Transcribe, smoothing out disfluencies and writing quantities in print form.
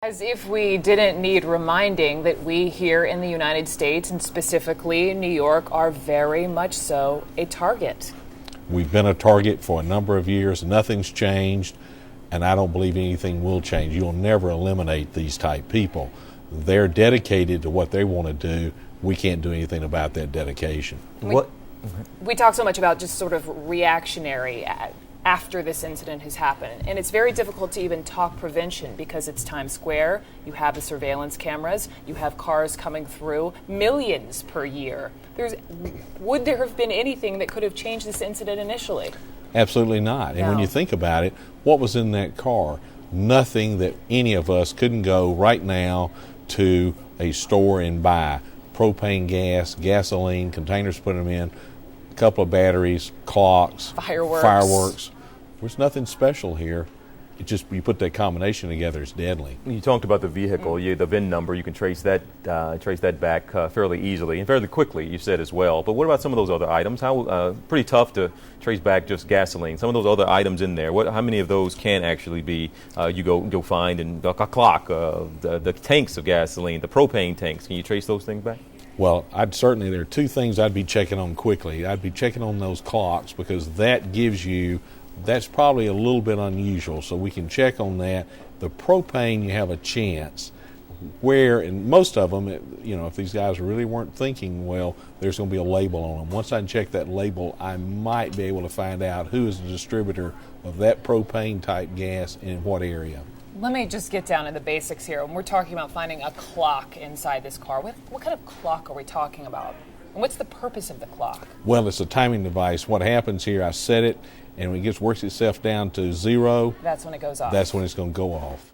As if we didn't need reminding that we here in the United States, and specifically New York, are very much so a target. We've been a target for a number of years. Nothing's changed, and I don't believe anything will change. You'll never eliminate these type people. They're dedicated to what they want to do. We can't do anything about that dedication. We talk so much about just sort of reactionary after this incident has happened. And it's very difficult to even talk prevention because it's Times Square, you have the surveillance cameras, you have cars coming through, millions per year. Would there have been anything that could have changed this incident initially? Absolutely not. And when you think about it, what was in that car? Nothing that any of us couldn't go right now to a store and buy. Propane gas, gasoline, containers to put them in, a couple of batteries, clocks, fireworks. There's nothing special here. It just, you put that combination together, it's deadly. You talked about the vehicle, the VIN number. You can trace that back fairly easily and fairly quickly. You said as well. But what about some of those other items? How pretty tough to trace back just gasoline. Some of those other items in there. How many of those can actually be you go find in a clock, the tanks of gasoline, the propane tanks? Can you trace those things back? Well, there are two things I'd be checking on quickly. I'd be checking on those clocks because that's probably a little bit unusual, so we can check on that. The propane, you have a chance. And most of them, if these guys really weren't thinking well, there's going to be a label on them. Once I check that label, I might be able to find out who is the distributor of that propane type gas and in what area. Let me just get down to the basics here. When we're talking about finding a clock inside this car, what kind of clock are we talking about? And what's the purpose of the clock? Well, it's a timing device. What happens here, I set it, and when it works itself down to 0, that's when it goes off. That's when it's going to go off.